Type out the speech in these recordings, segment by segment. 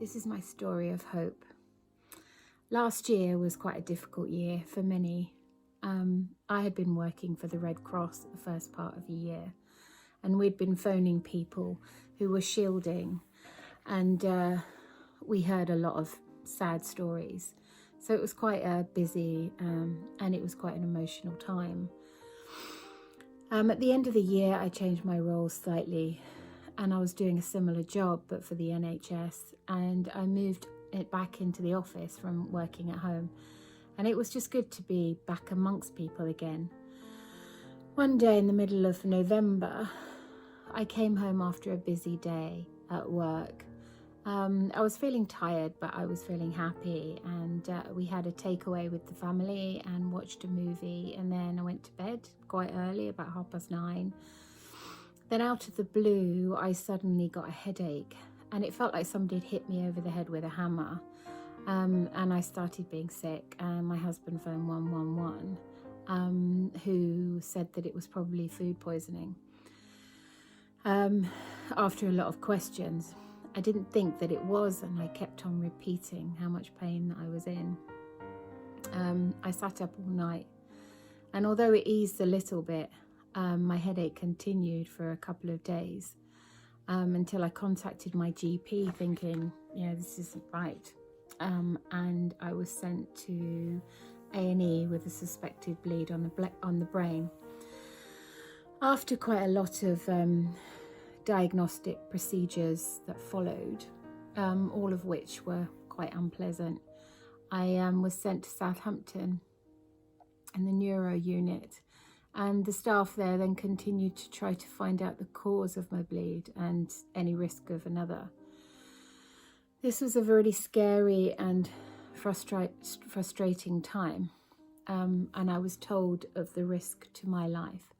This is my story of hope. Last year was quite a difficult year for many. I had been working for the Red Cross the first part of the year, and we'd been phoning people who were shielding, and we heard a lot of sad stories. So it was quite a busy and it was quite an emotional time. At the end of the year, I changed my role slightly, and I was doing a similar job but for the NHS, and I moved it back into the office from working at home, and it was just good to be back amongst people again. One day in the middle of November, I came home after a busy day at work. I was feeling tired, but I was feeling happy, and we had a takeaway with the family and watched a movie, and then I went to bed quite early, about 9:30. Then out of the blue, I suddenly got a headache, and it felt like somebody had hit me over the head with a hammer, and I started being sick, and my husband phoned 111, who said that it was probably food poisoning. After a lot of questions, I didn't think that it was, and I kept on repeating how much pain I was in. I sat up all night, and although it eased a little bit, my headache continued for a couple of days, until I contacted my GP thinking, this isn't right. And I was sent to A&E with a suspected bleed on the brain. After quite a lot of diagnostic procedures that followed, all of which were quite unpleasant, I was sent to Southampton in the neuro unit, and the staff there then continued to try to find out the cause of my bleed and any risk of another. This was a really scary and frustrating time, and I was told of the risk to my life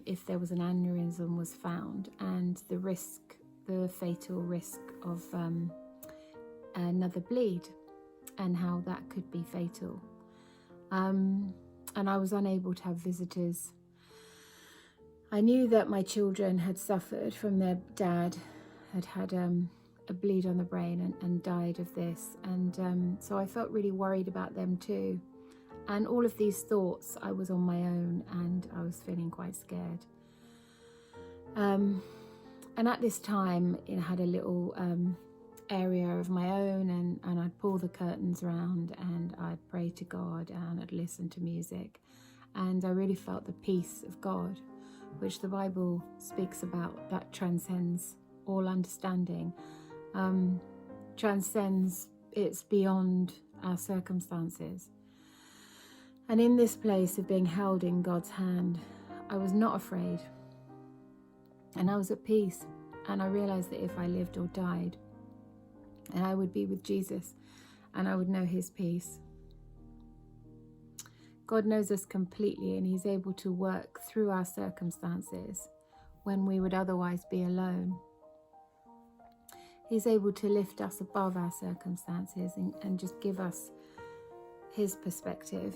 if there was an aneurysm was found, and the fatal risk of another bleed, and how that could be fatal. And I was unable to have visitors. I knew that my children had suffered from their dad, had a bleed on the brain and died of this, and so I felt really worried about them too. And all of these thoughts, I was on my own, and I was feeling quite scared. And at this time, I had a little area of my own, and I'd pull the curtains around, and I'd pray to God, and I'd listen to music. And I really felt the peace of God, which the Bible speaks about, that transcends all understanding. It's beyond our circumstances. And in this place of being held in God's hand, I was not afraid, and I was at peace. And I realized that if I lived or died, and I would be with Jesus, and I would know his peace. God knows us completely, and he's able to work through our circumstances when we would otherwise be alone. He's able to lift us above our circumstances and just give us his perspective,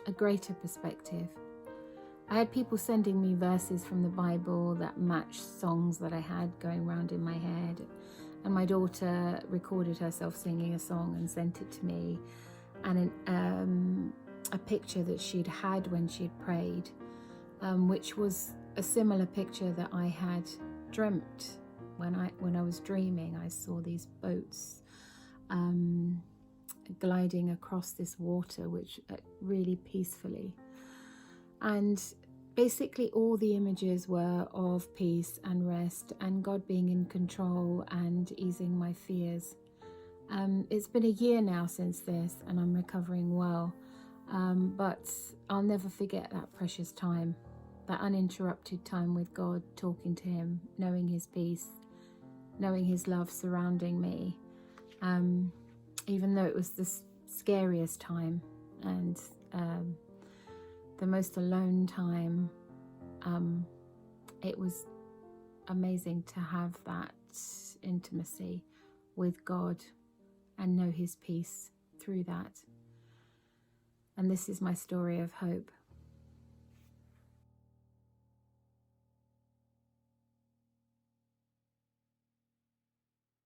a greater perspective. I had people sending me verses from the Bible that matched songs that I had going round in my head, and my daughter recorded herself singing a song and sent it to me, and a picture that she'd had when she'd prayed, which was a similar picture that I had dreamt when I was dreaming. I saw these boats gliding across this water, which really peacefully, and basically all the images were of peace and rest and God being in control and easing my fears. It's been a year now since this, and I'm recovering well, but I'll never forget that precious time, that uninterrupted time with God, talking to him, knowing his peace, knowing his love surrounding me. Even though it was the scariest time and the most alone time, it was amazing to have that intimacy with God and know his peace through that. And this is my story of hope.